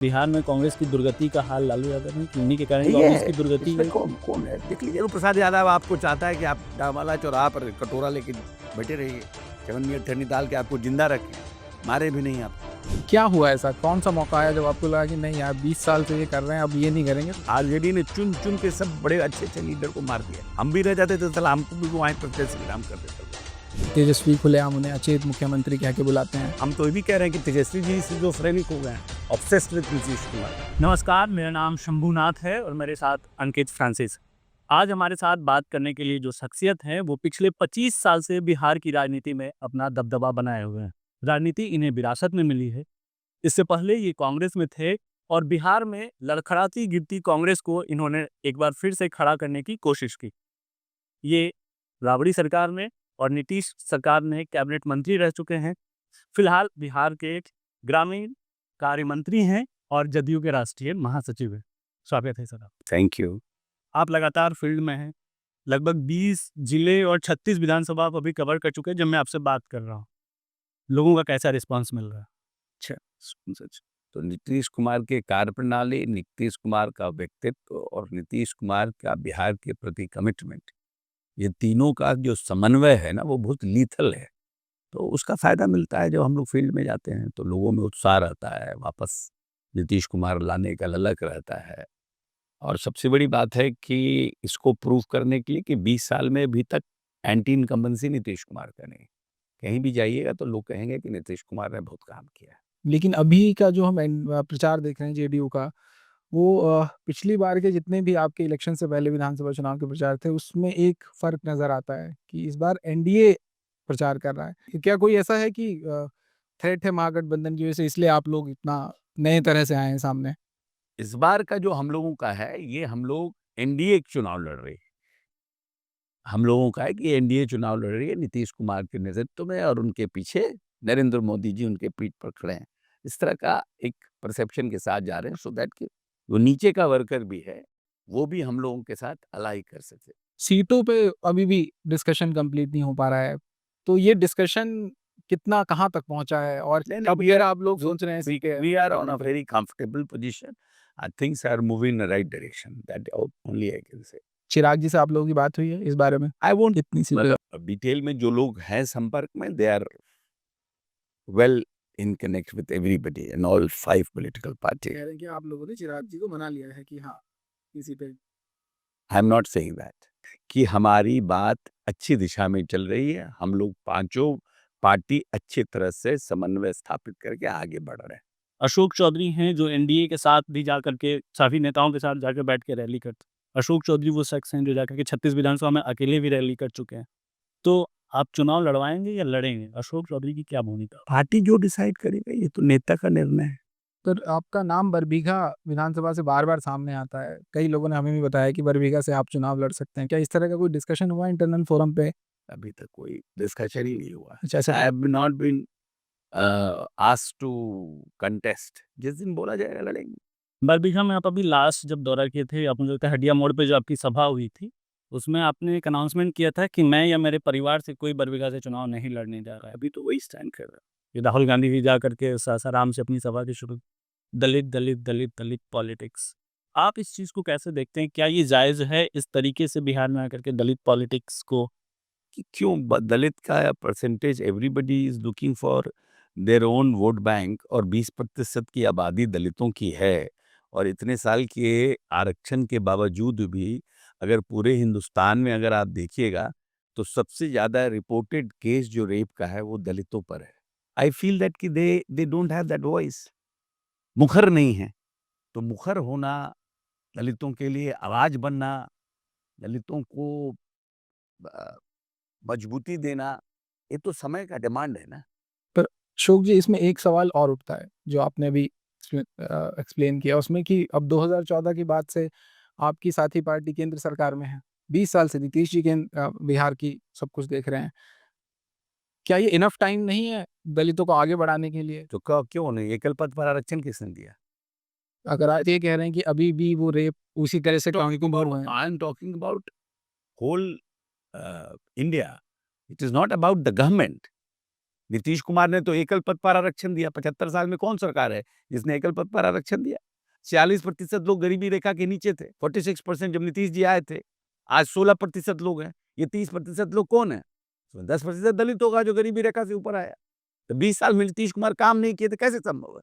बिहार में कांग्रेस की दुर्गति का हाल लालू यादव ने, उन्हीं के कारण नहीं कांग्रेस है, की दुर्गति इसमें हुई। कौन है? देख लीजिए, प्रसाद यादव आपको चाहता है कि आप डामाला चौराहा पर कटोरा लेके बैठे रहिए, 7 मिनट ठंडी डाल के आपको जिंदा रखें, मारे भी नहीं आपको। क्या हुआ ऐसा? कौन सा मौका आया जब आपको लगा कि नहीं यार 20 साल से ये कर रहे हैं, अब ये नहीं करेंगे? आरजेडी ने चुन चुन के सब बड़े अच्छे लीडर को मार दिया। हम भी रह जाते तो साला हमको भी वहाँ प्रत्येक संग्राम कर देते। तेजस्वी खुलेआम उन्हें अचेत मुख्यमंत्री कह के बुलाते हैं। हम तो ये भी कह रहे हैं कि तेजस्वी जी सिजोफ्रेनिक हो गए हैं, ऑब्सेस्ड विद नीतीश कुमार। नमस्कार, मेरा नाम शंभूनाथ है और मेरे साथ अंकित फ्रांसिस। आज हमारे साथ बात करने के लिए जो शख्सियत हैं वो पिछले 25 साल से बिहार की राजनीति में अपना दबदबा बनाए हुए हैं। राजनीति इन्हें विरासत में मिली है। इससे पहले ये कांग्रेस में थे और बिहार में लड़खड़ाती गिरती कांग्रेस को इन्होंने एक बार फिर से खड़ा करने की कोशिश की। ये राबड़ी सरकार में और नीतीश सरकार में कैबिनेट मंत्री रह चुके हैं। फिलहाल बिहार के एक ग्रामीण कार्य मंत्री हैं और जदयू के राष्ट्रीय महासचिव हैं। स्वागत है सर। Thank you. आप लगातार फील्ड में हैं, लगभग 20 जिले और 36 विधानसभा आप अभी कवर कर चुके हैं जब मैं आपसे बात कर रहा हूँ। लोगों का कैसा रिस्पांस मिल रहा है? अच्छा, तो नीतीश कुमार के कार्यप्रणाली, नीतीश कुमार का व्यक्तित्व और नीतीश कुमार का बिहार के प्रति कमिटमेंट, ये तीनों का जो समन्वय है ना, वो बहुत लीथल है। तो उसका फायदा मिलता है। जब हम लोग फील्ड में जाते हैं तो लोगों में उत्साह रहता है, वापस नीतीश कुमार लाने का ललक रहता है। और सबसे बड़ी बात है कि इसको प्रूव करने के लिए कि 20 साल में अभी तक एंटी इनकम्बेंसी नीतीश कुमार का नहीं। कहीं भी जाइएगा तो लोग कहेंगे कि नीतीश कुमार ने बहुत काम किया है। लेकिन अभी का जो हम प्रचार देख रहे हैं जेडीयू का, वो पिछली बार के जितने भी आपके इलेक्शन से पहले विधानसभा चुनाव के प्रचार थे, उसमें एक फर्क नजर आता है कि इस बार एनडीए प्रचार कर रहा है। क्या कोई ऐसा है कि थ्रेट है महागठबंधन की वजह से, इसलिए आप लोग इतना नए तरह से आए हैं सामने? इस बार का जो हम लोगों का है, ये हम लोग एनडीए चुनाव लड़ रहे हैं। हम लोगों का है कि एनडीए चुनाव लड़ रही है नीतीश कुमार के नेतृत्व में और उनके पीछे नरेंद्र मोदी जी उनके पीठ पर खड़े हैं। इस तरह का एक परसेप्शन के साथ जा रहे हैं, सो दैट कि वो नीचे का वर्कर भी है, वो भी हम लोगों के साथ अलाई कर सके। सीटों पे अभी भी डिस्कशन कंप्लीट नहीं हो पा रहा है, तो ये डिस्कशन कितना कहाँ तक पहुंचा है और कब ये आप लोग सोच रहे हैं? We are on a very comfortable position. Things are moving in the right direction, that only I can say. Chirag जी से आप लोगों की बात हुई है इस बारे में? आई वोंट इतनी सी डिटेल में जो लोग हैं संपर्क में, they are well in connect with everybody and all 5 political party. कह रहे हैं कि आप लोगों ने चिराग जी को मना लिया है कि हाँ, इसी पे I am not saying that कि हमारी बात अच्छी दिशा में चल रही है। हम लोग पांचों पार्टी अच्छी तरह से समन्वय स्थापित करके आगे बढ़ रहे हैं। अशोक चौधरी हैं जो एनडीए के साथ भी जाकर के सभी नेताओं के साथ जाकर बैठ के रैली करते हैं। अशोक चौधरी वो शख्स हैं जो जाकर के 36 विधानसभा में अकेले भी रैली कर चुके हैं। तो आप चुनाव लड़वाएंगे या लड़ेंगे? अशोक चौधरी की क्या भूमिका? पार्टी जो डिसाइड करेगा, ये तो नेता का निर्णय है। तो आपका नाम बरबीघा विधानसभा से बार-बार सामने आता है। कई लोगों ने हमें भी बताया कि बरबीघा से आप चुनाव लड़ सकते हैं। क्या इस तरह का कोई डिस्कशन हुआ इंटरनल फोरम पे? अभी तक कोई डिस्कशन ही नहीं हुआ। अच्छा, ऐसा I have not been asked to contest. जिस दिन बोला जाएगा लड़ेंगे। बरबीघा में आप अभी लास्ट जब दौरा किए थे, आप मुझे लगता है हडिया मोड़ पे जो आपकी सभा हुई थी, उसमें आपने एक अनाउंसमेंट किया था कि मैं या मेरे परिवार से कोई बरबीघा से चुनाव नहीं लड़ने जा रहा है। अभी तो वही स्टैंड कर रहा है। ये राहुल गांधी भी जा करके सासाराम से अपनी सभा की शुरू। दलित दलित दलित दलित पॉलिटिक्स, आप इस चीज़ को कैसे देखते हैं? क्या ये जायज़ है इस तरीके से बिहार में आकर के दलित पॉलिटिक्स को? कि क्यों दलित का percentage, everybody is looking for their own vote bank और 20% की आबादी दलितों की है। और इतने साल के आरक्षण के बावजूद भी अगर पूरे हिंदुस्तान में अगर आप देखिएगा तो सबसे ज़्यादा रिपोर्टेड केस जो रेप का है वो दलितों पर है। आई फील दैट कि they don't have that voice. मुखर नहीं है। तो मुखर होना, दलितों के लिए आवाज़ बनना, दलितों को मजबूती देना, ये तो समय का डिमांड है ना। पर अशोक जी, इसमें एक सवाल और उठता है जो आपने अभी एक्सप्लेन किया उसमें कि अब 2014 की बात से आपकी साथी पार्टी केंद्र सरकार में है। 20 साल से नीतीश जी बिहार की सब कुछ देख रहे हैं। क्या ये इनफ टाइम नहीं है दलितों को आगे बढ़ाने के लिए? तो क्यों नहीं? एकल पद पर आरक्षण किसने दिया? अगर आप ये कह रहे हैं कि अभी भी वो रेप उसी तरह से कानून हुआ है। I am talking about whole India. It is not about the government. Nitish Kumar ने तो एकल पद पर आरक्षण दिया। 75 साल में कौन सरकार है जिसने एकल पद पर आरक्षण दिया? 46% लोग गरीबी रेखा के नीचे थे। 46% जब नीतीश जी आए थे। आज 16% लोग हैं। ये 30% लोग कौन है? 10% दलित होगा जो गरीबी रेखा से ऊपर आया। तो 20 साल में नीतीश कुमार काम नहीं किए तो कैसे संभव है?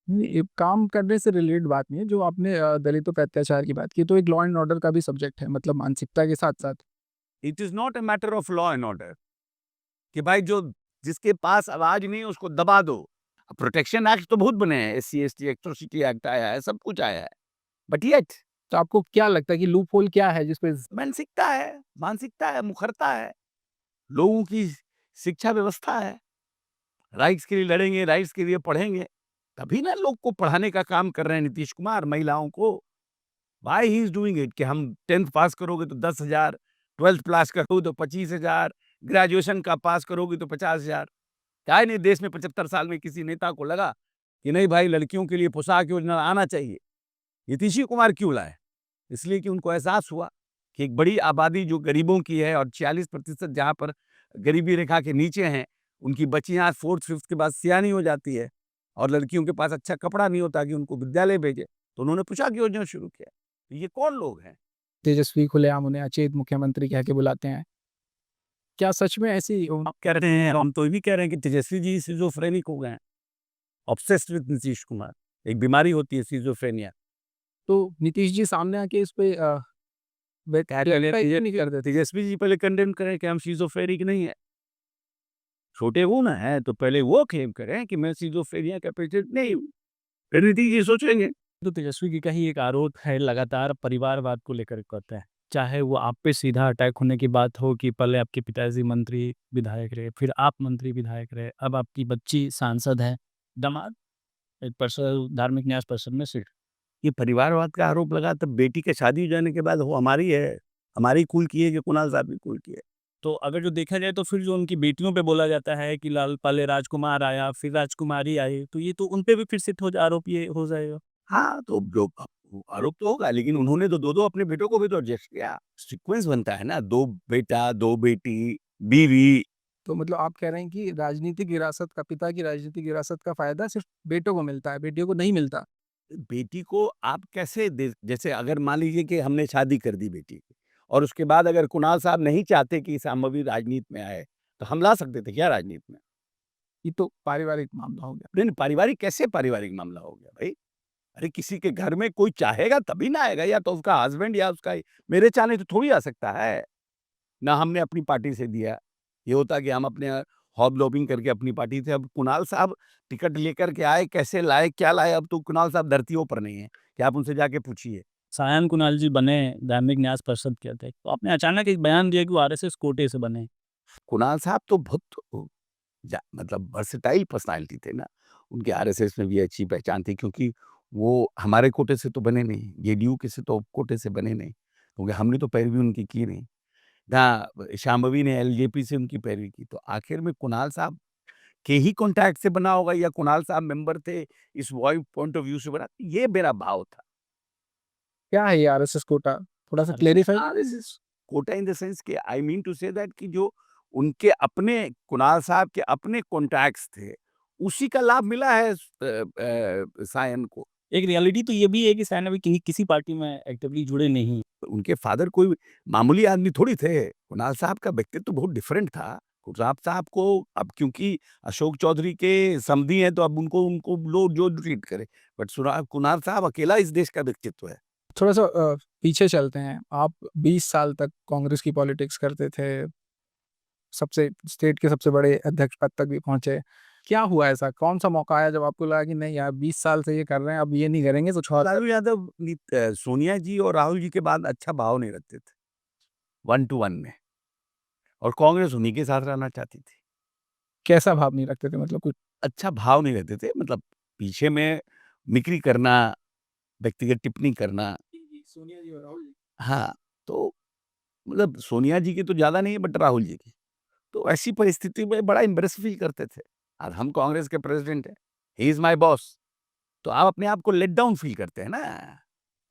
नहीं, ये काम करने से रिलेटेड बात नहीं है। जो आपने दलितों पे अत्याचार की बात की, तो एक लॉ एंड ऑर्डर का भी सब्जेक्ट है, मतलब मानसिकता के साथ-साथ। It is not a matter of law and order कि भाई जो जिसके पास आवाज नहीं है उसको दबा दो। प्रोटेक्शन एक्ट तो बहुत बने हैं, एससी एसटी एट्रोसिटी एक्ट आया है, सब कुछ आया है, बट येट तो आपको क्या लगता है कि लूप होल क्या है जिस पे मानसिकता है, मुखरता है, लोगों की शिक्षा व्यवस्था है। राइट्स के लिए लड़ेंगे, राइट्स के लिए पढ़ेंगे, तभी ना लोग को पढ़ाने का काम कर रहे हैं नीतीश कुमार, महिलाओं को। Why he is doing it कि हम 10th पास करोगे तो 10,000, 12th पास करोगे तो 25,000, ग्रेजुएशन का पास करोगे तो 50,000। क्या नहीं देश में 75 साल में किसी नेता को लगा कि नहीं भाई लड़कियों के लिए पोशाक योजना आना चाहिए? नीतीश कुमार क्यों लाए? इसलिए कि उनको एहसास हुआ कि एक बड़ी आबादी जो गरीबों की है और 46% जहाँ पर गरीबी रेखा के नीचे हैं, उनकी बच्चियाँ 4th 5th के बाद सियानी हो जाती है और लड़कियों के पास अच्छा कपड़ा नहीं होता कि उनको विद्यालय भेजे, तो उन्होंने पोशाक योजना शुरू किया। तो ये कौन लोग हैं? तेजस्वी खुलेआम उन्हें अचेत मुख्यमंत्री कह के बुलाते हैं। क्या सच में ऐसी आप कह रहे हैं, हम तो ये भी कह रहे हैं कि तेजस्वी जी सिजोफ्रेनिक हो गए हैं, ऑब्सेस्ड विद नीतीश कुमार। एक बीमारी होती है सिजोफ्रेनिया। तो नीतीश जी सामने आके इस पे नहीं कर देते? तेजस्वी जी पहले कंडेम करें कि हम सिजोफ्रेनिक नहीं है। छोटे वो ना है तो पहले वो क्लेम करें कि मैं सिजोफ्रेनिया का पेशेंट नहीं हूँ, फिर नीतीश जी सोचेंगे। तो तेजस्वी की का ही एक आरोप है, लगातार परिवारवाद को लेकर करते हैं। चाहे वो आप पे सीधा अटैक होने की बात हो कि पहले आपके पिताजी मंत्री विधायक रहे, फिर आप मंत्री विधायक रहे, अब आपकी बच्ची सांसद है, दामाद एक पर्सन धार्मिक न्यास पर्सन में सिट। ये परिवारवाद का आरोप लगा तब बेटी के शादी हो जाने के बाद वो हमारी है, हमारी कुल की है कि कुणाल साहब की कुल की है। तो अगर जो देखा जाए तो फिर जो उनकी बेटियों पे बोला जाता है कि लाल पहले राजकुमार आया फिर राजकुमारी आई, तो ये तो उन पे भी फिर से हो आरोप ये हो जाएगा। हाँ, तो जो आरोप तो होगा लेकिन उन्होंने तो 2-2 अपने बेटों को भी तो एडजस्ट किया। सीक्वेंस बनता है ना, 2 बेटा, 2 बेटी, बीवी। तो मतलब आप कह रहे हैं कि राजनीतिक विरासत का, पिता की राजनीतिक विरासत का फायदा सिर्फ बेटों को मिलता है, बेटियों को नहीं मिलता। बेटी को आप कैसे दे, जैसे अगर मान लीजिए कि हमने शादी कर दी बेटी की और उसके बाद अगर कुणाल साहब नहीं चाहते कि शांभवी राजनीति में आए, तो हम ला सकते थे क्या राजनीति में? ये तो पारिवारिक मामला हो गया। नहीं, नहीं, पारिवारिक कैसे पारिवारिक मामला हो गया भाई? अरे किसी के घर में कोई चाहेगा तभी ना आएगा, या तो उसका हस्बैंड या उसका, मेरे चाहने तो थोड़ी आ सकता है। ना हमने अपनी पार्टी से दिया। ये होता कि हम अपने हॉब-लॉबिंग करके अपनी पार्टी से, अब कुणाल साहब टिकट लेकर के आए, कैसे लाए, क्या लाए, अब तो कुणाल साहब धरतियों पर नहीं है, कि आप उनसे जाके पूछिए। सायन कुणाल जी बने धार्मिक न्यास परिषद के अध्यक्ष, तो आपने अचानक एक बयान दिया कि वो आरएसएस कोटे से बने। कुणाल साहब तो बहुत मतलब वर्सेटाइल पर्सनैलिटी थे ना। उनके आरएसएस में भी अच्छी पहचान थी क्योंकि वो हमारे कोटे से तो बने नहीं, जेडीयू के से तो कोटे से बने नहीं, क्योंकि हमने तो पैरवी उनकी की नहीं। ना शांभवी ने एलजेपी से उनकी पैरवी की, तो आखिर में कुणाल साहब के ही कॉन्टैक्ट से बना होगा या कुणाल साहब मेंबर थे इस पॉइंट ऑफ व्यू से बना, ये मेरा भाव था। क्या है ये आरएसएस कोटा? थोड़ा-सा clarify RSS quota in the sense कि I mean to say that कि जो उनके अपने कुणाल साहब के अपने कॉन्टैक्ट्स थे, उसी का लाभ मिला है सायन को। एक रियलिटी तो ये भी है कि सायन अभी किसी पार्टी में एक्टिवली जुड़े नहीं। उनके फादर कोई मामूली आदमी थोड़ी थे। कुणाल साहब का व्यक्तित्व तो बहुत डिफरेंट था। कुणाल साहब को अब क्योंकि अशोक चौधरी के समधी हैं तो अब उनको उनको लोग जो ट्रीट करे, बट कुणाल साहब अकेला इस देश का व्यक्तित्व है। थोड़ा-सा पीछे चलते हैं। आप 20 साल तक कांग्रेस की पॉलिटिक्स करते थे, सबसे स्टेट के सबसे बड़े अध्यक्ष पद तक भी पहुँचे। क्या हुआ ऐसा? कौन-सा मौका आया जब आपको लगा कि नहीं यार 20 साल से ये कर रहे हैं, अब ये नहीं करेंगे कुछ और? लालू यादव सोनिया जी और राहुल जी के बाद अच्छा भाव नहीं रखते थे, 1 टू 1 में, और कांग्रेस उन्हीं के साथ रहना चाहती थी। कैसा भाव नहीं रखते थे, मतलब कुछ? अच्छा भाव नहीं रखते थे, मतलब पीछे में मिक्री करना, व्यक्तिगत टिप्पणी करना। सोनिया जी और राहुल जी। हाँ, तो मतलब सोनिया जी की तो ज़्यादा नहीं है बट राहुल जी की। तो ऐसी परिस्थिति में बड़ा एम्बैरेस फील करते थे। अब हम कांग्रेस के प्रेसिडेंट हैं, ही इज़ माय बॉस, तो आप अपने आप को लेट डाउन फील करते हैं ना।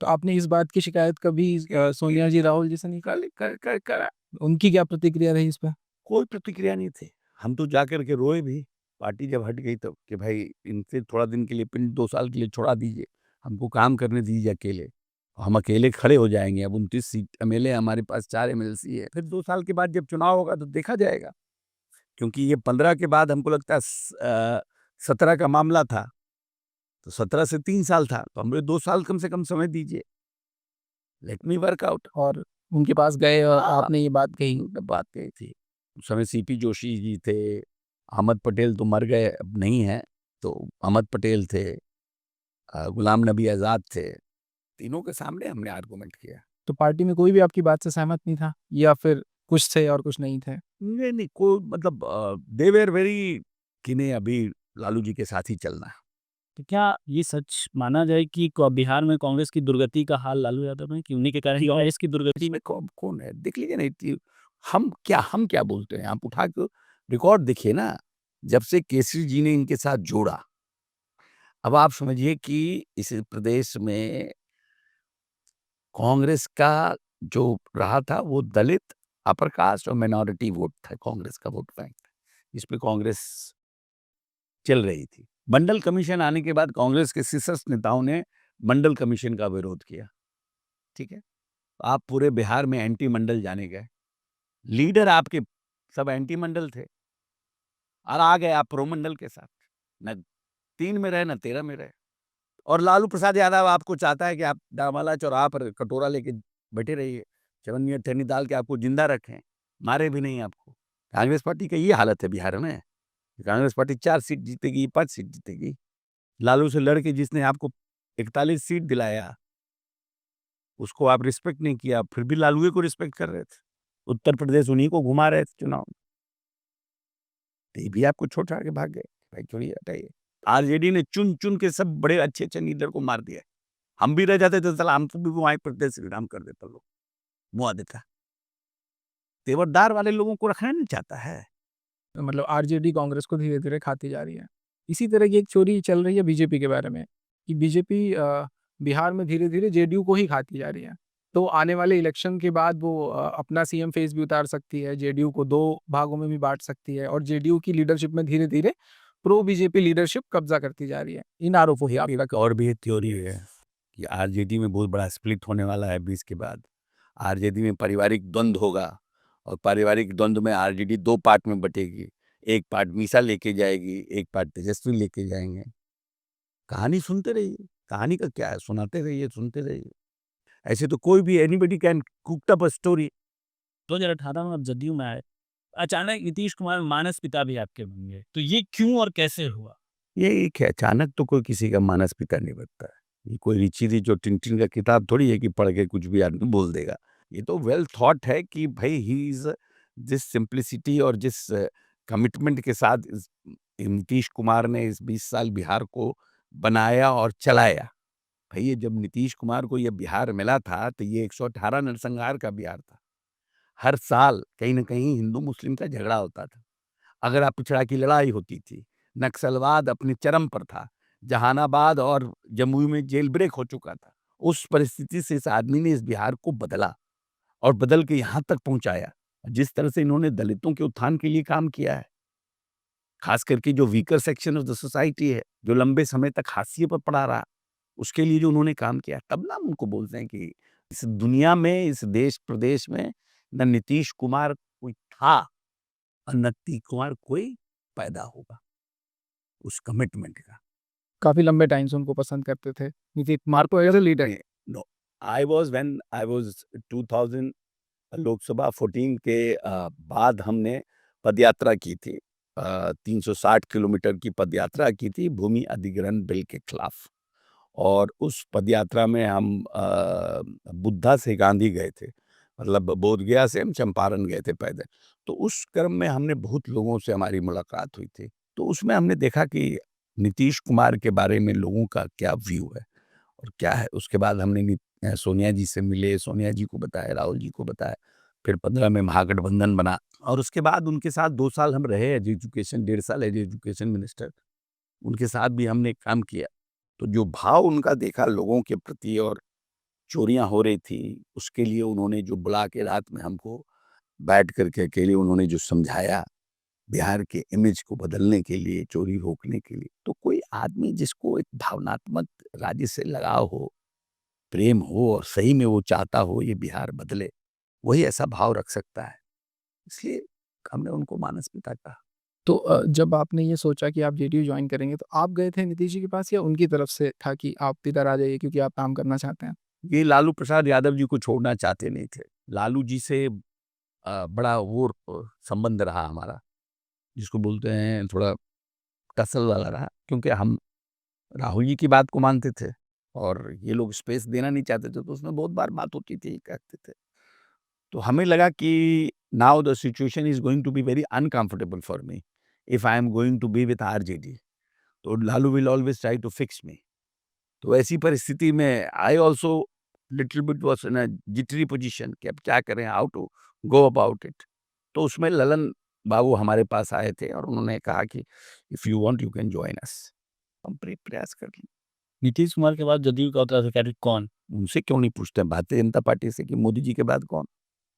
तो आपने इस बात की शिकायत कभी सोनिया जी, राहुल जी से नहीं की? कल कर कर करा उनकी क्या प्रतिक्रिया रही इस पे? कोई प्रतिक्रिया नहीं थी। हम तो जाकर के रोए भी, पार्टी जब हट गई तब, कि भाई इनसे थोड़ा दिन के लिए, पिंड 2 साल के लिए छोड़ा दीजिए, हमको काम करने दीजिए अकेले। हम अकेले खड़े हो जाएँगे, अब 29 सीट एमएलए हमारे पास, 4 एमएलसी है। फिर 2 साल के बाद जब चुनाव होगा तो देखा जाएगा। क्योंकि ये 15 के बाद हमको लगता है 17 का मामला था, तो 17 से 3 साल था, तो हमें 2 साल कम से कम समय दीजिए। Let me work out. और उनके पास गए और हाँ। आपने ये बात कही। बात कही थी। उस समय सीपी जोशी जी थे, अहमद पटेल तो मर गए, अब नहीं है, तो अहमद पटेल थे, गुलाम नबी आज़ाद थे। तीनों के सामने हमने आर्गुमेंट किया। तो पार्टी में कोई भी आपकी बात से सहमत नहीं था, या फिर कुछ थे और कुछ नहीं थे? नहीं, कोई मतलब दे वर वेरी कि नहीं, अभी लालू जी के साथ ही चलना है। तो क्या ये सच माना जाए कि बिहार में कांग्रेस की दुर्गति का हाल लालू यादव में, कि उन्हीं के कारण कांग्रेस की दुर्गति में कौन है? देख लीजिए ना, हम क्या बोलते हैं? आप उठा के रिकॉर्ड देखिए ना, जब से केसरी जी ने इनके साथ जोड़ा, अब आप समझिए कि इस प्रदेश में कांग्रेस का जो रहा था वो दलित, अपर कास्ट और माइनॉरिटी वोट था, कांग्रेस का वोट बैंक, इस पे कांग्रेस चल रही थी। मंडल कमीशन आने के बाद कांग्रेस के शीर्षस्थ नेताओं ने मंडल कमीशन का विरोध किया, ठीक है? आप पूरे बिहार में एंटी मंडल जाने गए, लीडर आपके सब एंटी मंडल थे, और आ गए आप प्रो मंडल के साथ, न 3 में रहे न 13 में रहे। और लालू प्रसाद यादव आपको चाहता है कि आप डामाला चौराहा पर कटोरा लेके बैठे रहिए, चवन्नी अठन्नी डाल के आपको जिंदा रखें, मारे भी नहीं आपको। कांग्रेस पार्टी का ये हालत है बिहार में। कांग्रेस पार्टी 4 सीट जीतेगी, 5 सीट जीतेगी। लालू से लड़के जिसने आपको 41 सीट दिलाया, उसको आप रिस्पेक्ट नहीं किया, फिर भी लालू को रिस्पेक्ट कर रहे थे। उत्तर प्रदेश उन्हीं को घुमा रहे थे चुनाव में। तो ये भी आपको छोड़-छाड़ के भाग गए, भाई छोड़िए, हटाइए। आरजेडी ने चुन-चुन के सब बड़े अच्छे-अच्छे लीडर को मार दिया। हम भी रह जाते तो साला हमको भी वहाँ प्रदेश श्री राम कर देता लोग, मुआ देता। तेवरदार वाले लोगों को रखना नहीं चाहता है। मतलब आरजेडी कांग्रेस को धीरे-धीरे खाती जा रही है। इसी तरह की एक चोरी चल रही है बीजेपी के बारे में, कि बीजेपी बिहार में धीरे-धीरे जेडीयू को ही खाती जा रही है। तो आने वाले इलेक्शन के बाद वो अपना सीएम फेस भी उतार सकती है, जेडीयू को 2 भागों में भी बाँट सकती है, और जेडीयू की लीडरशिप में धीरे-धीरे प्रो बीजेपी लीडरशिप कब्जा करती जा रही है। इन आरोपों की आप एक और भी एक थ्योरी है कि आरजेडी में बहुत बड़ा स्प्लिट होने वाला है 20 के बाद। आरजेडी में पारिवारिक द्वंद्व होगा, और पारिवारिक द्वंद्व में आरजेडी 2 पार्ट में बटेगी। एक पार्ट मीसा लेके जाएगी, एक पार्ट तेजस्वी लेके जाएँगे। कहानी सुनते रहिए, कहानी का क्या है, सुनाते रहिए, सुनते रहिए। ऐसे तो कोई भी anybody can cook up a story. 2018 में आप जदयू में आए, अचानक नीतीश कुमार मानस पिता भी आपके बन गए, तो ये क्यों और कैसे हुआ? ये एक है, अचानक तो कोई किसी का मानस पिता नहीं बनता है। ये कोई ऋषि री जो टिन-टिन का किताब थोड़ी है कि पढ़ के कुछ भी आदमी बोल देगा। ये तो वेल थॉट है कि भई ही इज़, जिस सिंप्लिसिटी और जिस कमिटमेंट के साथ इस नीतीश कुमार ने इस 20 साल बिहार को बनाया और चलाया। भई ये जब नीतीश कुमार को ये बिहार मिला था, तो ये 118 नरसंहार का बिहार था। हर साल कहीं न कहीं हिंदू-मुस्लिम का झगड़ा होता था। अगड़ा पिछड़ा की लड़ाई होती थी। नक्सलवाद अपने चरम पर था। जहानाबाद और जमुई में जेल ब्रेक हो चुका था। उस परिस्थिति से इस आदमी ने इस बिहार को बदला, और बदल के यहाँ तक पहुँचाया। जिस तरह से इन्होंने दलितों के उत्थान के लिए काम किया है, खास करके जो weaker section of the society है, जो लंबे समय तक हाशिए पर पड़ा रहा, उसके लिए जो उन्होंने काम किया, तब ना हम उनको बोलते हैं कि इस दुनिया में, इस देश प्रदेश में ना नीतीश कुमार कोई था, और न नीतीश कुमार कोई पैदा होगा, उस कमिटमेंट का। काफ़ी लंबे टाइम से उनको पसंद करते थे। नीतीश कुमार को as a leader. No, when I was 2000 Lok Sabha 14 के बाद हमने पदयात्रा की थी। 360 किलोमीटर की पदयात्रा की थी भूमि अधिग्रहण बिल के खिलाफ। और उस पदयात्रा में हम बुद्धा से गांधी गए थे, मतलब बोधगया से हम चंपारण गए थे पैदल। तो उस क्रम में हमने बहुत लोगों से हमारी मुलाकात हुई थी। तो उसमें हमने देखा कि नीतीश कुमार के बारे में लोगों का क्या व्यू है और क्या है। उसके बाद हमने सोनिया जी से मिले, सोनिया जी को बताया, राहुल जी को बताया। फिर 15 में महागठबंधन बना, और उसके बाद उनके साथ 2 साल हम रहे एज एजुकेशन, 1.5 साल एज एजुकेशन मिनिस्टर। उनके साथ भी हमने काम किया। तो जो भाव उनका देखा लोगों के प्रति, और चोरियां हो रही थी, उसके लिए उन्होंने जो बुला के रात में हमको बैठ करके अकेले उन्होंने जो समझाया, बिहार के इमेज को बदलने के लिए, चोरी रोकने के लिए। तो कोई आदमी जिसको एक भावनात्मक राज्य से लगाव हो, प्रेम हो और सही में वो चाहता हो ये बिहार बदले, वही ऐसा भाव रख सकता है। इसलिए हमने उनको मानस पिता कहा। तो जब आपने ये सोचा कि आप जेडीयू जॉइन करेंगे, तो आप गए थे नीतीश जी के पास या उनकी तरफ से था कि आप इधर आ जाइए क्योंकि आप काम करना चाहते हैं? ये लालू प्रसाद यादव जी को छोड़ना चाहते नहीं थे। लालू जी से बड़ा वो संबंध रहा हमारा, जिसको बोलते हैं थोड़ा टसल वाला रहा, क्योंकि हम राहुल जी की बात को मानते थे और ये लोग स्पेस देना नहीं चाहते थे, तो उसमें बहुत बार बात होती थी, कहते थे। तो हमें लगा कि now the situation is going to be very uncomfortable for me if I am going to be with RJD, तो Lalu will always try to fix me. तो ऐसी परिस्थिति में I also little bit was in a jittery position कि अब क्या करें, how to go about it. तो उसमें ललन बाबू हमारे पास आए थे और उन्होंने कहा कि if you want you can join us. हम प्रयास कर लें। नीतीश कुमार के बाद जदयू का उत्तराधिकारी कौन? उनसे क्यों नहीं पूछते हैं भारतीय जनता पार्टी से कि मोदी जी के बाद कौन?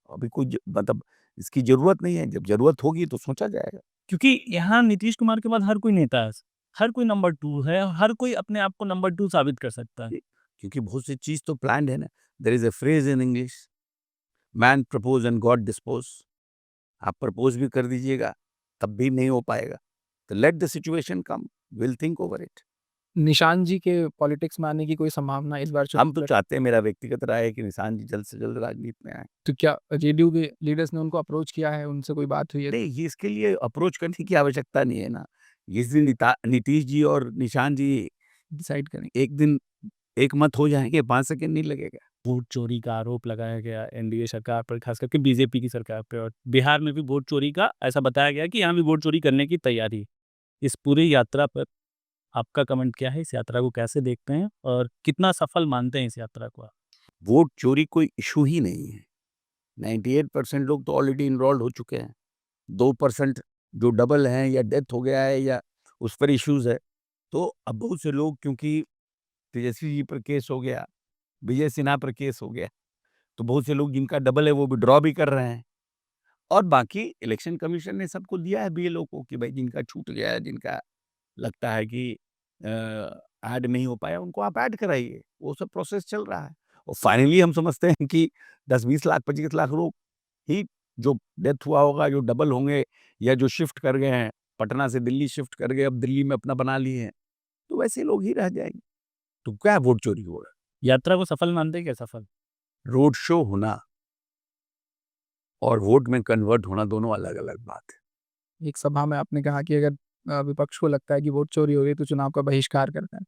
अभी कोई मतलब इसकी जरूरत नहीं है, जब जरूरत होगी तो सोचा जाएगा। क्योंकि यहाँ नीतीश कुमार के बाद हर कोई नेता है, हर कोई नंबर 2 है, हर कोई अपने आप को नंबर 2 साबित कर सकता है। क्योंकि बहुत सी चीज तो प्लान्ड है ना। There is a phrase in English, man propose and God dispose. आप प्रपोज भी कर दीजिएगा तब भी नहीं हो पाएगा, तो let the situation come, will think over it. Nishan ji के पॉलिटिक्स में आने की कोई संभावना इस बार हम तो चुनाव चाहते हैं, मेरा व्यक्तिगत राय है कि निशान जी जल्द से जल्द राजनीति में आए। तो क्या जेडीयू के लीडर्स ने उनको अप्रोच किया है, उनसे कोई बात हुई है? नहीं, ये इसके लिए अप्रोच करने की आवश्यकता नहीं है ना। जिस दिन नीतीश जी और निशान जी डिसाइड करें। एक दिन एक मत हो जाएंगे, 5 सेकंड नहीं लगेगा। वोट चोरी का आरोप लगाया गया एनडीए सरकार पर, खास करके बीजेपी की सरकार पे, और बिहार में भी वोट चोरी का ऐसा बताया गया कि यहाँ भी वोट चोरी करने की तैयारी। इस पूरी यात्रा पर आपका कमेंट क्या है? इस यात्रा को कैसे देखते हैं और कितना सफल मानते हैं इस यात्रा को आप? वोट चोरी कोई इशू ही नहीं है। 98% लोग तो ऑलरेडी इनरोल्ड हो चुके हैं। 2% जो डबल हैं या डेथ हो गया है या उस पर इश्यूज है। तो अब बहुत से लोग, क्योंकि तेजस्वी जी पर केस हो गया, विजय सिन्हा पर केस हो गया, तो बहुत से लोग जिनका डबल है वो विड्रॉ भी कर रहे हैं। और बाकी इलेक्शन कमीशन ने सबको दिया है बीएलओ को कि भाई जिनका छूट गया है, जिनका लगता है कि ऐड नहीं हो पाया, उनको आप ऐड कराइए। वो सब प्रोसेस चल रहा है और फाइनली हम समझते हैं कि 10-20 लाख 25 लाख लोग ही जो डेथ हुआ होगा, जो डबल होंगे या जो शिफ्ट कर गए हैं, पटना से दिल्ली शिफ्ट कर गए, अब दिल्ली में अपना बना लिए हैं, तो वैसे लोग ही रह जाएंगे। तो क्या वोट चोरी होगा? यात्रा को सफल मानते हैं क्या? सफल? रोड शो होना और वोट में कन्वर्ट होना दोनों अलग-अलग बात है। एक सभा में आपने कहा कि अगर विपक्ष को लगता है कि वोट चोरी हो रही है तो चुनाव का बहिष्कार करता है।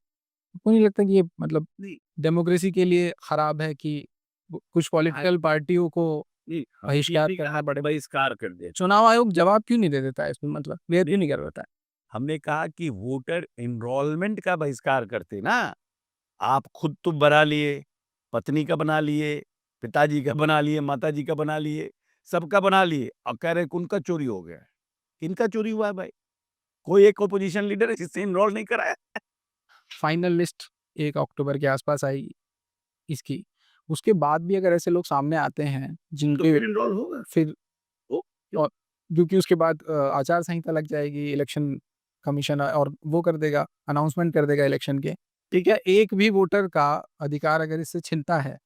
आपको नहीं लगता कि ये मतलब नहीं, डेमोक्रेसी के लिए खराब है कि कुछ पॉलिटिकल पार्टियों को नहीं, बहिष्कार करना पड़े? बहिष्कार कर दिया। चुनाव आयोग जवाब क्यों नहीं दे देता है इसमें, मतलब क्लियर क्यों नहीं कर देता है? हमने कहा कि वोटर एनरोलमेंट का बहिष्कार करते ना। आप खुद तो बना लिए, पत्नी का बना लिए, पिताजी का बना लिए, माताजी का बना लिए, सबका बना लिए और कह रहे हैं कि उनका चोरी हो गया है। किनका चोरी हुआ है भाई? कोई एक ऑपोजिशन लीडर है जिससे एनरोल नहीं कराया? फाइनल लिस्ट 1 अक्टूबर के आसपास आई इसकी। उसके बाद भी अगर ऐसे लोग सामने आते हैं तो जिनके फिर एनरोल होगा। फिर हो और क्योंकि उसके बाद आचार संहिता लग जाएगी, इलेक्शन कमीशन और वो कर देगा, अनाउंसमेंट कर देगा इलेक्शन के। ठीक है, एक भी वोटर का अधिकार अगर इससे छिनता है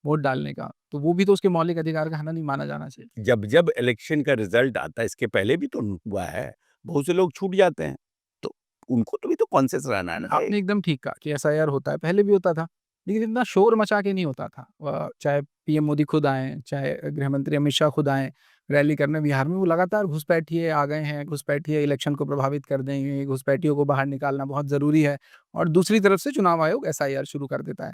वोट डालने का, तो वो भी तो उसके मौलिक अधिकार का हनन नहीं माना जाना चाहिए। जब इलेक्शन का रिजल्ट आता है, इसके पहले भी तो हुआ है, बहुत से लोग छूट जाते हैं, तो उनको तो भी तो कॉन्शियस रहना है ना। आपने एकदम ठीक कहा कि एसआईआर होता है, पहले भी होता था, लेकिन इतना शोर मचा के नहीं होता था। चाहे पीएम मोदी खुद आएँ, चाहे गृह मंत्री अमित शाह खुद आएँ, रैली करने बिहार में, वो लगातार घुसपैठिए आ गए हैं, घुसपैठिए इलेक्शन को प्रभावित कर देंगे, घुसपैठियों को बाहर निकालना बहुत ज़रूरी है। और दूसरी तरफ से चुनाव आयोग एसआईआर शुरू कर देता है।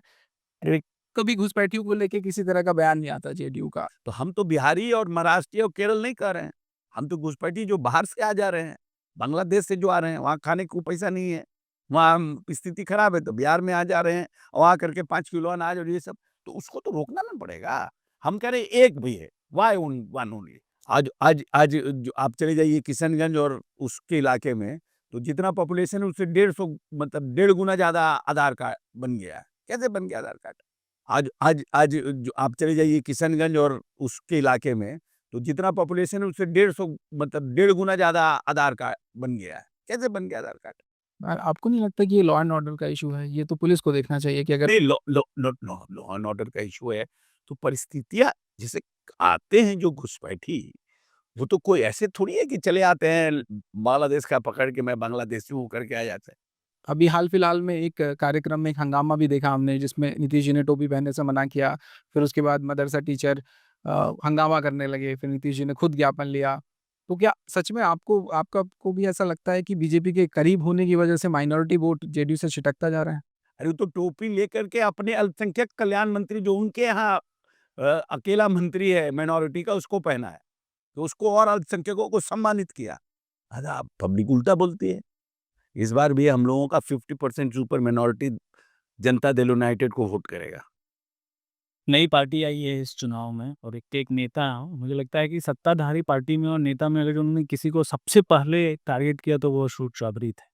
अरे, कभी घुसपैठियों को लेके किसी तरह का बयान नहीं आता जेडीयू का। तो हम तो बिहारी और महाराष्ट्रीय और केरल नहीं कह रहे हैं। हम तो घुसपैठी जो बाहर से आ जा रहे हैं, बांग्लादेश से जो आ रहे हैं, वहाँ खाने को पैसा नहीं है, वहाँ स्थिति खराब है, तो बिहार में आ जा रहे हैं, वहाँ करके 5 किलो अनाज और ये सब, तो उसको तो रोकना ना पड़ेगा। हम कह रहे हैं एक भी है, व्हाई वन ओनली? आज जो आप चले जाइए किशनगंज और उसके इलाके में, तो जितना पॉपुलेशन है उससे 150 मतलब 1.5 गुना ज़्यादा आधार कार्ड बन गया है। कैसे बन गया आधार कार्ड? आज जो आप चले जाइए किशनगंज और उसके इलाके में, तो जितना पॉपुलेशन है उससे 150 मतलब 1.5 गुना ज़्यादा आधार कार्ड बन गया है। कैसे बन गया आधार कार्ड? आपको नहीं लगता कि ये लॉ एंड ऑर्डर का इशू है? ये तो पुलिस को देखना चाहिए कि अगर नहीं, लॉ एंड ऑर्डर का इश्यू है, तो परिस्थितियाँ जैसे आते हैं जो घुसपैठी, वो तो कोई ऐसे थोड़ी है कि चले आते हैं बांग्लादेश का पकड़ के मैं बांग्लादेशी हूँ करके आ जाते हैं। अभी हाल-फिलहाल में एक कार्यक्रम में एक हंगामा भी देखा हमने जिसमें नीतीश जी ने टोपी पहनने से मना किया। फिर उसके बाद मदरसा टीचर हंगामा करने लगे, फिर नीतीश जी ने खुद ज्ञापन लिया। तो क्या सच में आपको भी ऐसा लगता है कि बीजेपी के करीब होने की वजह से माइनॉरिटी वोट जेडीयू से छिटकता जा रहा है? अरे वो तो टोपी लेकर के अपने अल्पसंख्यक कल्याण मंत्री जो उनके यहाँ अकेला मंत्री है माइनॉरिटी का उसको पहना है, तो उसको और अल्पसंख्यकों को सम्मानित किया। अरे आप पब्लिक उल्टा बोलती है। इस बार भी हम लोगों का 50% से ऊपर माइनॉरिटी जनता दल यूनाइटेड को वोट करेगा। नई पार्टी आई है इस चुनाव में और एक नेता हूँ। मुझे लगता है कि सत्ताधारी पार्टी में और नेता में अगर उन्होंने किसी को सबसे पहले टारगेट किया तो वो अशोक चौधरी थे।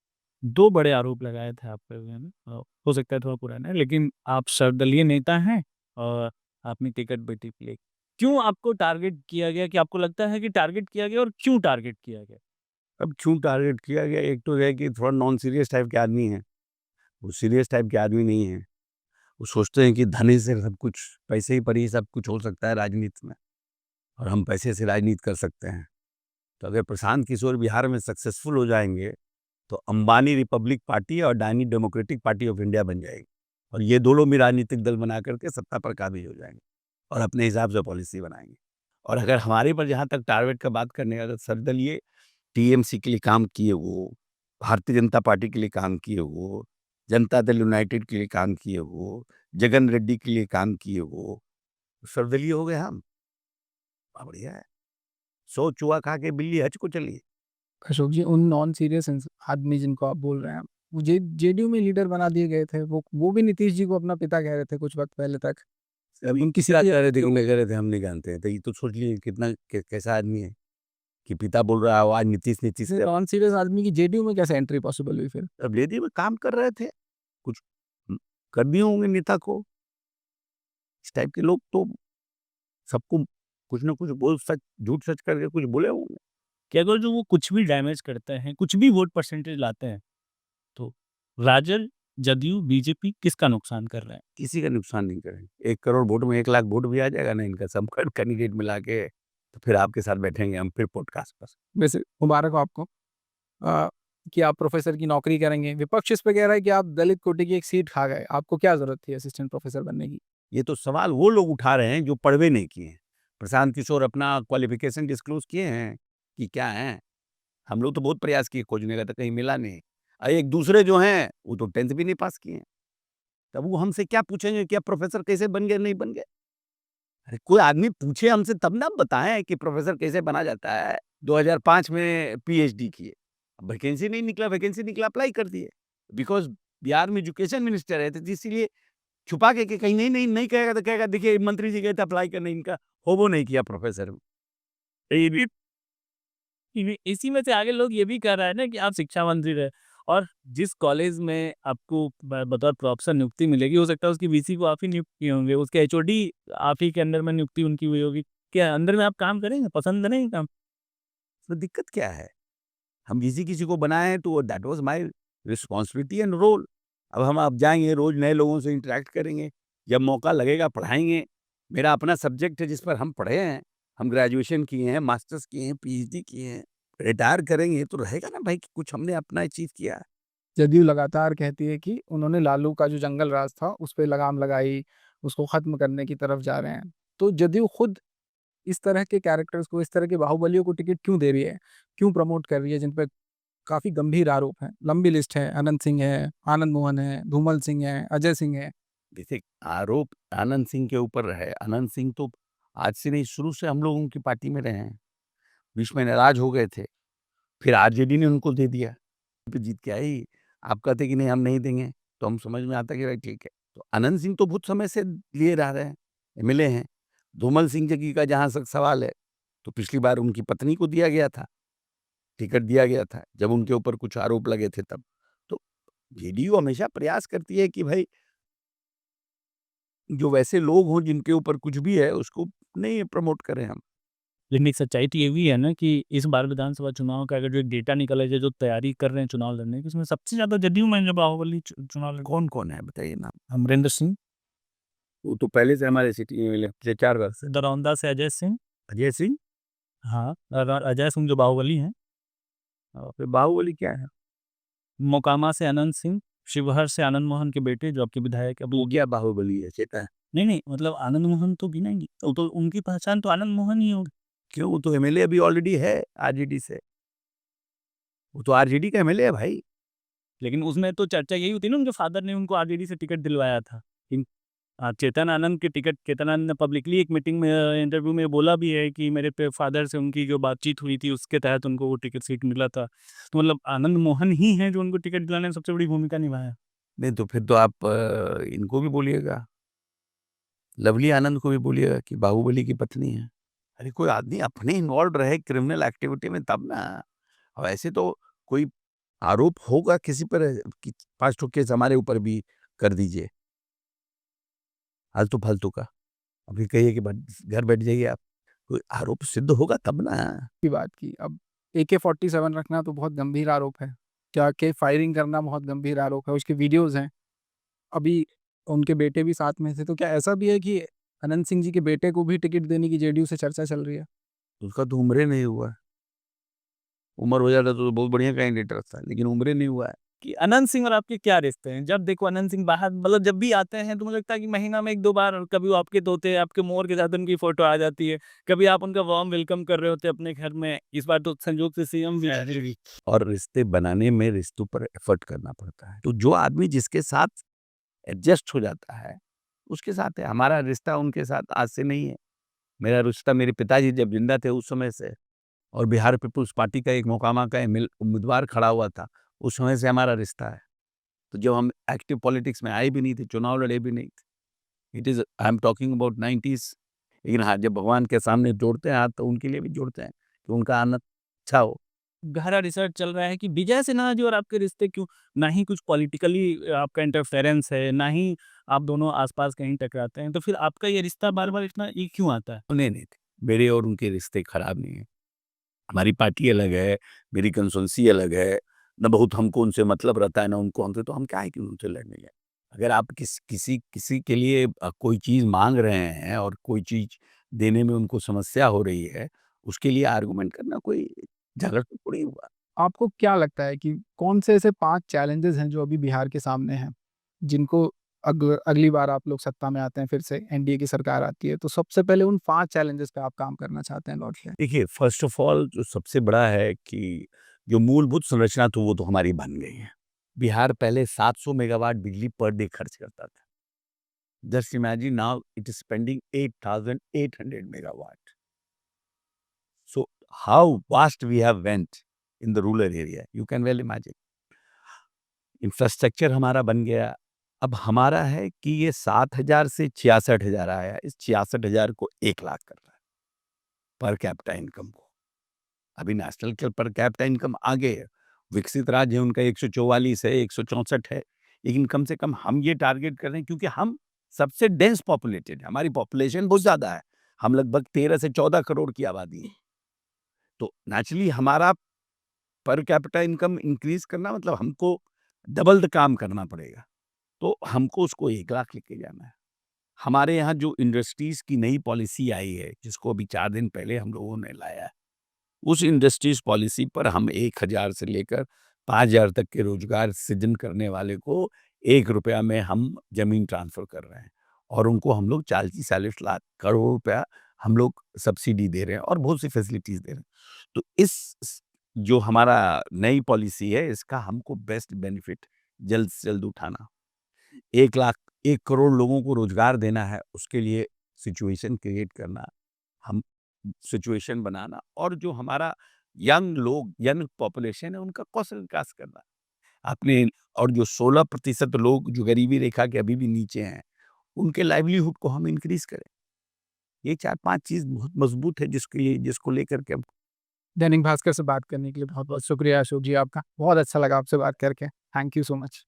2 बड़े आरोप लगाए थे आप पे उन्होंने हो सकता है थोड़ा पुराना है, लेकिन आप सर्वदलीय नेता हैं और आपने टिकट बेटी के लिए क्यों आपको टारगेट किया गया? कि आपको लगता है कि टारगेट किया गया और क्यों टारगेट किया गया? अब क्यों टारगेट किया गया? एक तो है कि थोड़ा नॉन सीरियस टाइप के आदमी हैं, वो सीरियस टाइप के आदमी नहीं हैं। वो सोचते हैं कि धन ही से सब कुछ, पैसे ही पर ही सब कुछ हो सकता है राजनीति में और हम पैसे से राजनीति कर सकते हैं। तो अगर प्रशांत किशोर बिहार में सक्सेसफुल हो जाएँगे, तो अंबानी रिपब्लिक पार्टी और Adani democratic party of India बन जाएगी और ये दोनों भी राजनीतिक दल बना करके सत्ता पर काबिज हो जाएँगे और अपने हिसाब से पॉलिसी बनाएँगे। और अगर हमारे पर जहाँ तक टारगेट का बात करने का तो सर्वदलीय टीएमसी के लिए काम किए वो, भारतीय जनता पार्टी के लिए काम किए वो, जनता दल यूनाइटेड के लिए काम किए वो, जगन रेड्डी के लिए काम किए वो, सर्वदलीय हो गए हम। बढ़िया है। 100 चूहा खा के बिल्ली हज को चली। अशोक जी, उन नॉन सीरियस आदमी जिनको आप बोल रहे हैं, वो जेडीयू में लीडर बना दिए गए थे। वो भी नीतीश जी को अपना पिता कह रहे थे कुछ वक़्त पहले तक। अभी उनकी किसी रात सीधी कह रहे थे कि मैं कह रहे थे हम नहीं जानते हैं। तो ये तो सोच लीजिए कितना कैसा आदमी है कि पिता बोल रहा है वो आज नीतीश नीतीश से नॉन सीरियस आदमी की जेडीयू में कैसे एंट्री पॉसिबल हुई फिर? अब लेडी में काम कर रहे थे। कुछ कर दिए होंगे नेता को। इस टाइप के लोग तो सबको कुछ ना कुछ बोल सच झूठ सच करके कुछ बोले होंगे। कि अगर जो वो कुछ भी डैमेज करते हैं, कुछ भी वोट परसेंटेज लाते हैं, तो राजद, जदयू, बीजेपी किसका नुकसान कर रहे हैं? किसी का नुकसान नहीं करेंगे। 1 करोड़ वोट में 1 लाख वोट भी आ जाएगा ना इनका सब कैंडिडेट मिला के, तो फिर आपके साथ बैठेंगे हम फिर पॉडकास्ट पर। वैसे मुबारक हो आपको कि आप प्रोफ़ेसर की नौकरी करेंगे। विपक्ष इस पे कह रहा है कि आप दलित कोटि की एक सीट खा गए। आपको क्या ज़रूरत थी असिस्टेंट प्रोफ़ेसर बनने की? ये तो सवाल वो लोग उठा रहे हैं जो पढ़वे नहीं किए हैं। प्रशांत किशोर अपना क्वालिफ़िकेशन डिस्क्लोज़ किए हैं कि क्या हैं? हम लोग तो बहुत प्रयास किए खोजने का तो कहीं मिला नहीं। एक दूसरे जो हैं वो तो 10th भी नहीं पास किए हैं। तब वो हमसे क्या पूछेंगे कि आप प्रोफ़ेसर कैसे बन गए, नहीं बन गए? अरे कोई आदमी पूछे हमसे तब ना बताएँ कि प्रोफ़ेसर कैसे बना जाता है। 2005 में पीएचडी किए। अब वैकेंसी नहीं निकला, वैकेंसी निकला अप्लाई कर दिए। बिकॉज़ बिहार में एजुकेशन मिनिस्टर है तो इसीलिए छुपा के कहीं नहीं, नहीं, नहीं कहेगा तो कहेगा देखिए मंत्री जी गए थे अप्लाई करने इनका हो वो नहीं किया प्रोफ़ेसर में। ये भी इसी में से आगे लोग ये भी कह रहा है ना कि आप शिक्षा मंत्री रहे और जिस कॉलेज में आपको बतौर प्रोफेसर नियुक्ति मिलेगी, हो सकता है उसकी वीसी को आप ही नियुक्त किए होंगे, उसके एचओडी आप ही के अंडर में नियुक्ति उनकी हुई होगी। क्या अंदर में आप काम करेंगे? पसंद नहीं काम? तो दिक्कत क्या है? हम किसी को बनाए हैं तो that was my responsibility and role. अब जाएँगे रोज़ नए लोगों से इंटरैक्ट करेंगे, जब मौका लगेगा पढ़ाएँगे। मेरा अपना सब्जेक्ट है जिस पर हम पढ़े हैं, हम ग्रेजुएशन किए हैं, मास्टर्स किए हैं, पीएचडी किए हैं। रिटायर करेंगे तो रहेगा ना भाई कि कुछ हमने अपना अचीव किया है। जदयू लगातार कहती है कि उन्होंने लालू का जो जंगल राज था, उस पे लगाम लगाई, उसको ख़त्म करने की तरफ जा रहे हैं। तो जदयू खुद इस तरह के कैरेक्टर्स को, इस तरह के बाहुबलियों को टिकट क्यों दे रही है? क्यों प्रमोट कर रही है जिन पे काफ़ी गंभीर आरोप हैं? लंबी लिस्ट है, अनंत सिंह है, आनंद मोहन है, धूमल सिंह है, अजय सिंह है। देखिए, आरोप आनंद सिंह के ऊपर है। आनंद सिंह तो आज से नहीं शुरू से हम लोग उनकी पार्टी में रहे हैं। बीच में नाराज़ हो गए थे, फिर आरजेडी ने उनको दे दिया। फिर जीत के आई, आप कहते कि नहीं हम नहीं देंगे, तो हम समझ में आता कि भाई ठीक है। तो आनंद सिंह तो बहुत समय से लिए रह रहे हैं, एमएलए हैं। धूमल सिंह जी का जहाँ तक सवाल है, तो पिछली बार उनकी पत्नी को दिया गया था, टिकट दिया गया था, जब उनके ऊपर कुछ आरोप लगे थे तब। तो जेडीयू हमेशा प्रयास करती है कि भाई जो वैसे लोग हों जिनके ऊपर कुछ भी है उसको नहीं प्रमोट करें हम। लेकिन एक सच्चाई तो ये भी है ना कि इस बार विधानसभा चुनाव का अगर जो एक डेटा निकला है, जो तैयारी कर रहे हैं चुनाव लड़ने की, उसमें सबसे ज़्यादा जदयू में जो बाहुबली चुनाव लड़ कौन-कौन है बताइए नाम? अमरिंदर सिंह, वो तो पहले से हमारे सिटी में मिले पिछले 4 वर्ष से। दरौंदा से अजय सिंह, अजय सिंह हाँ, अजय सिंह जो बाहुबली हैं, और फिर बाहुबली क्या है? मोकामा से अनंत सिंह, शिवहर से आनंद मोहन के बेटे जो आपके विधायक वो अभी क्या बाहुबली है? चेता नहीं, नहीं मतलब आनंद मोहन तो गिनेंगे, तो उनकी पहचान तो आनंद मोहन ही होगी। क्यों? वो तो एमएलए अभी ऑलरेडी है आरजेडी से। वो तो आरजेडी का एमएलए है भाई। लेकिन उसमें तो चर्चा यही होती है ना, उनके फादर ने उनको आरजेडी से टिकट दिलवाया था। चेतन आनंद की टिकट, चेतन आनंद ने पब्लिकली एक मीटिंग में इंटरव्यू में बोला भी है कि मेरे फादर से उनकी जो बातचीत हुई थी उसके तहत उनको वो टिकट सीट मिला था। तो मतलब आनंद मोहन ही हैं जो उनको टिकट दिलाने में सबसे बड़ी भूमिका निभाया। नहीं तो फिर तो आप इनको भी बोलिएगा, लवली आनंद को भी बोलिएगा कि बाहुबली की पत्नी है। अरे कोई आदमी अपने इन्वॉल्व रहे क्रिमिनल एक्टिविटी में तब ना। और ऐसे तो कोई आरोप होगा किसी पर कि 5 ठो केस हमारे ऊपर भी कर दीजिए। आलतू-फालतू का। अभी कहिए कि घर बैठ जाइए आप। कोई आरोप सिद्ध होगा तब ना। की बात की। अब AK-47 रखना तो बहुत गंभीर आरोप है। क्या के फायरिंग करना बहुत गंभीर आरोप है, उसके वीडियोज़ हैं। अभी उनके बेटे भी साथ में थे, तो क्या ऐसा भी है कि अनंत सिंह जी के बेटे को भी टिकट देने की जेडीयू से चर्चा चल रही है? उसका तो उम्र ही नहीं हुआ है। उम्र हो जाता तो बहुत बढ़िया कैंडिडेट रहता, लेकिन उम्र ही नहीं हुआ है। कि अनंत सिंह और आपके क्या रिश्ते हैं? जब देखो अनंत सिंह बाहर मतलब जब भी आते हैं तो मुझे लगता है कि महीना में 1-2 बार कभी वो आपके तोते, आपके मोर के साथ उनकी फ़ोटो आ जाती है। कभी आप उनका वार्म वेलकम कर रहे होते हैं अपने घर में। इस बार तो संयोग से सीएम भी आए। और रिश्ते बनाने में रिश्तों पर एफर्ट करना पड़ता है। तो जो आदमी जिसके साथ एडजस्ट हो जाता है, उसके साथ है। हमारा रिश्ता उनके साथ आज से नहीं है। मेरा रिश्ता मेरे पिताजी जब ज़िंदा थे उस समय से, और बिहार पीपुल्स पार्टी का एक मोकामा का उम्मीदवार खड़ा हुआ था, उस समय से हमारा रिश्ता है। तो जब हम एक्टिव पॉलिटिक्स में आए भी नहीं थे, चुनाव लड़े भी नहीं थे। It is I am talking about 90s। लेकिन हाँ, जब भगवान के सामने जोड़ते हैं हाथ तो उनके लिए भी जोड़ते हैं कि उनका आनंद अच्छा हो। गहरा रिसर्च चल रहा है कि विजय सिन्हा जी और आपके रिश्ते क्यों, ना ही कुछ पॉलिटिकली आपका इंटरफेरेंस है, ना ही आप दोनों आस-पास कहीं टकराते हैं। तो फिर आपका ये रिश्ता बार-बार इतना ये क्यों आता है? नहीं, नहीं, मेरे और उनके रिश्ते खराब नहीं हैं। हमारी पार्टी अलग है, मेरी कंस्टिट्यूएंसी अलग है, ना बहुत हमको उनसे मतलब रहता है, ना उनको हमसे, तो हम काहे कि उनसे लड़ने जाएँ। अगर आप किसी के लिए कोई चीज़ माँग रहे हैं और कोई चीज़ देने में उनको समस्या हो रही है, उसके लिए आर्गुमेंट करना कोई झगड़ा तो थोड़ी हुआ। आपको क्या लगता है कि कौन से ऐसे 5 चैलेंजेज़ हैं जो अभी बिहार के सामने हैं, जिनको अगली बार आप लोग सत्ता में आते हैं, फिर से एनडीए की सरकार आती है, तो सबसे पहले उन 5 चैलेंजेज़ पे आप काम करना चाहते हैं लौट के? देखिए, फ़र्स्ट ऑफ ऑल जो सबसे बड़ा है कि जो मूलभूत संरचना तो वो तो हमारी बन गई है। बिहार पहले 700 मेगावाट बिजली पर डे खर्च करता था। Just imagine now it is spending 8800 megawatt. So how vast we have went in the rural area, you can well imagine. Infrastructure हमारा बन गया। अब हमारा है कि ये 7,000 से 66,000 आया, इस 66,000 को 1 लाख कर रहा है पर कैपिटा इनकम को। अभी नेशनल के पर कैपिटा इनकम आगे है, विकसित राज्य है उनका 144 है, 164 है, लेकिन कम से कम हम ये टारगेट कर रहे हैं क्योंकि हम सबसे डेंस पॉपुलेटेड है, हमारी पॉपुलेशन बहुत ज़्यादा है। हम लगभग 13 से 14 करोड़ की आबादी है। तो नेचुरली हमारा पर कैपिटा इनकम इंक्रीज़ करना मतलब हमको डबल द काम करना पड़ेगा। तो हमको उसको 1 लाख लेके जाना है। हमारे यहाँ जो इंडस्ट्रीज़ की नई पॉलिसी आई है, जिसको अभी 4 दिन पहले हम लोगों ने लाया है, उस इंडस्ट्रीज़ पॉलिसी पर हम 1,000 से लेकर 5,000 तक के रोज़गार सृजन करने वाले को ₹1 में हम ज़मीन ट्रांसफ़र कर रहे हैं और उनको हम लोग 40-40 लाख करोड़ रुपया हम लोग सब्सिडी दे रहे हैं और बहुत सी फैसिलिटीज़ दे रहे हैं। तो इस जो हमारा नई पॉलिसी है, इसका हमको बेस्ट बेनिफिट जल्द से जल्द उठाना। 1 लाख 1 करोड़ लोगों को रोज़गार देना है, उसके लिए सिचुएशन क्रिएट करना, हम सिचुएशन बनाना और जो हमारा यंग पॉपुलेशन है, उनका कौशल विकास करना। आपने और जो 16% लोग जो गरीबी रेखा के अभी भी नीचे हैं, उनके लाइवलीहुड को हम इंक्रीज़ करें। ये 4-5 चीज़ बहुत मज़बूत है जिसको लेकर के हम दैनिक भास्कर से बात करने के लिए बहुत-बहुत शुक्रिया अशोक जी आपका। बहुत अच्छा लगा आपसे बात करके। Thank you so much.